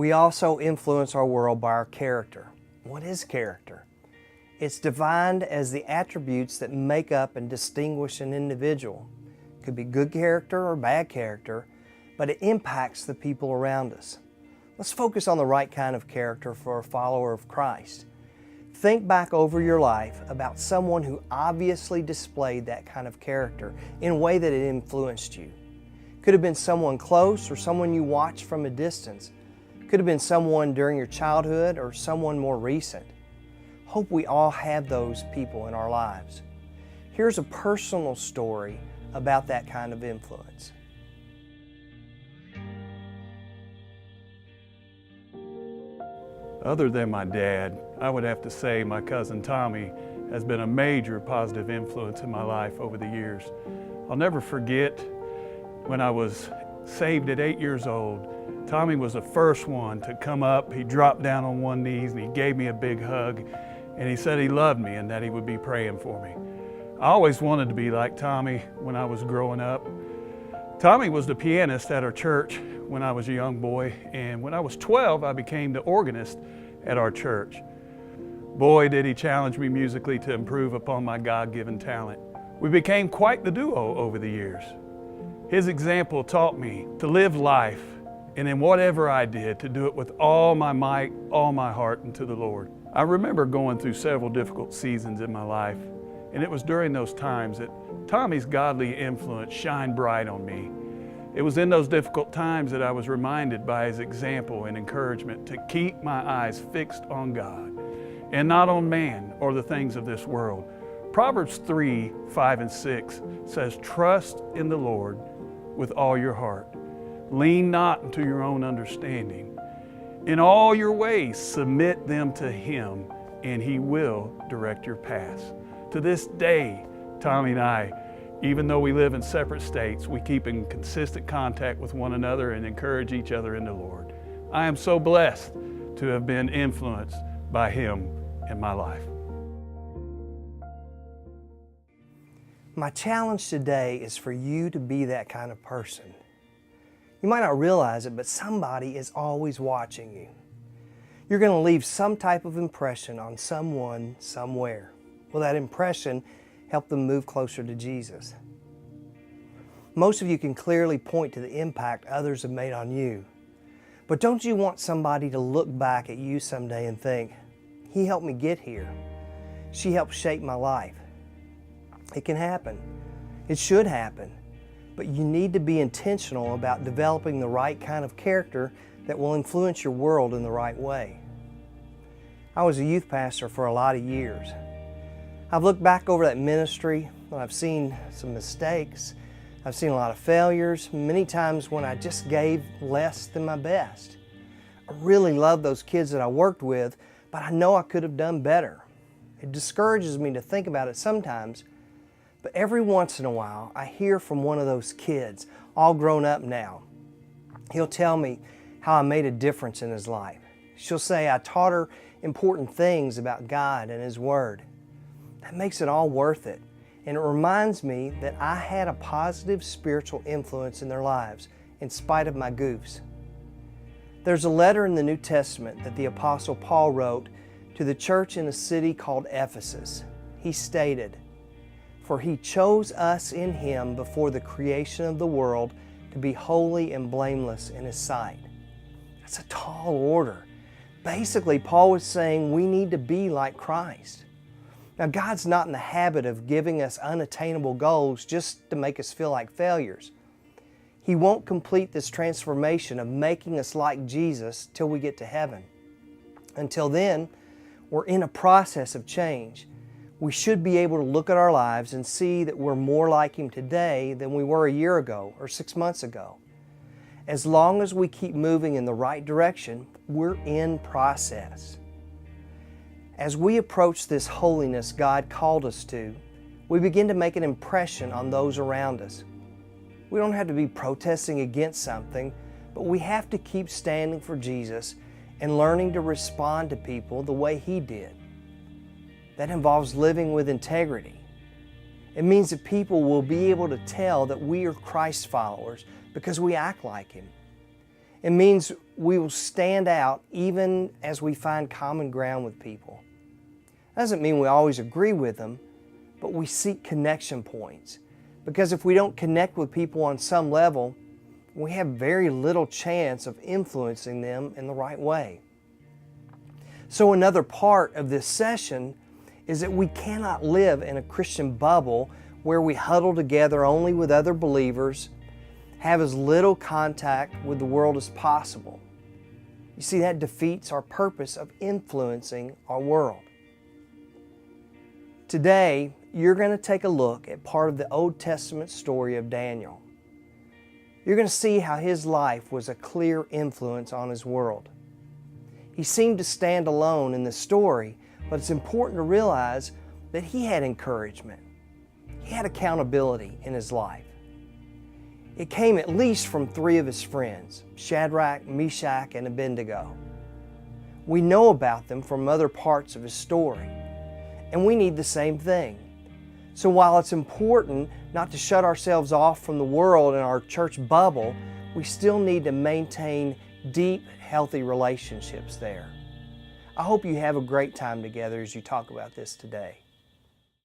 We also influence our world by our character. What is character? It's defined as the attributes that make up and distinguish an individual. It could be good character or bad character, but it impacts the people around us. Let's focus on the right kind of character for a follower of Christ. Think back over your life about someone who obviously displayed that kind of character in a way that it influenced you. Could have been someone close or someone you watched from a distance. Could have been someone during your childhood or someone more recent. Hope we all have those people in our lives. Here's a personal story about that kind of influence. Other than my dad, I would have to say my cousin Tommy has been a major positive influence in my life over the years. I'll never forget when I was saved at 8 years old. Tommy was the first one to come up. He dropped down on one knee and he gave me a big hug, and he said he loved me and that he would be praying for me. I always wanted to be like Tommy when I was growing up. Tommy was the pianist at our church when I was a young boy, and when I was 12, I became the organist at our church. Boy, did he challenge me musically to improve upon my God-given talent. We became quite the duo over the years. His example taught me to live life, and in whatever I did, to do it with all my might, all my heart, and to the Lord. I remember going through several difficult seasons in my life, and it was during those times that Tommy's godly influence shined bright on me. It was in those difficult times that I was reminded by his example and encouragement to keep my eyes fixed on God and not on man or the things of this world. Proverbs 3:5-6 says, "Trust in the Lord with all your heart. Lean not into your own understanding. In all your ways submit them to Him, and He will direct your paths." To this day, Tommy and I, even though we live in separate states, we keep in consistent contact with one another and encourage each other in the Lord. I am so blessed to have been influenced by him in my life. My challenge today is for you to be that kind of person. You might not realize it, but somebody is always watching you. You're going to leave some type of impression on someone, somewhere. Will that impression help them move closer to Jesus? Most of you can clearly point to the impact others have made on you. But don't you want somebody to look back at you someday and think, "He helped me get here. She helped shape my life"? It can happen. It should happen. But you need to be intentional about developing the right kind of character that will influence your world in the right way. I was a youth pastor for a lot of years. I've looked back over that ministry and I've seen some mistakes. I've seen a lot of failures, many times when I just gave less than my best. I really love those kids that I worked with, but I know I could have done better. It discourages me to think about it sometimes, but every once in a while I hear from one of those kids, all grown up now. He'll tell me how I made a difference in his life. She'll say I taught her important things about God and His Word. That makes it all worth it, and it reminds me that I had a positive spiritual influence in their lives in spite of my goofs. There's a letter in the New Testament that the Apostle Paul wrote to the church in a city called Ephesus. He stated, "For He chose us in Him before the creation of the world to be holy and blameless in His sight." That's a tall order. Basically, Paul was saying we need to be like Christ. Now, God's not in the habit of giving us unattainable goals just to make us feel like failures. He won't complete this transformation of making us like Jesus till we get to heaven. Until then, we're in a process of change. We should be able to look at our lives and see that we're more like Him today than we were a year ago or 6 months ago. As long as we keep moving in the right direction, we're in process. As we approach this holiness God called us to, we begin to make an impression on those around us. We don't have to be protesting against something, but we have to keep standing for Jesus and learning to respond to people the way He did. That involves living with integrity. It means that people will be able to tell that we are Christ followers because we act like Him. It means we will stand out even as we find common ground with people. That doesn't mean we always agree with them, but we seek connection points. Because if we don't connect with people on some level, we have very little chance of influencing them in the right way. So another part of this session is that we cannot live in a Christian bubble where we huddle together only with other believers, have as little contact with the world as possible. You see, that defeats our purpose of influencing our world. Today, you're going to take a look at part of the Old Testament story of Daniel. You're going to see how his life was a clear influence on his world. He seemed to stand alone in the story, but it's important to realize that he had encouragement. He had accountability in his life. It came at least from 3 of his friends, Shadrach, Meshach, and Abednego. We know about them from other parts of his story, and we need the same thing. So while it's important not to shut ourselves off from the world and our church bubble, we still need to maintain deep, healthy relationships there. I hope you have a great time together as you talk about this today.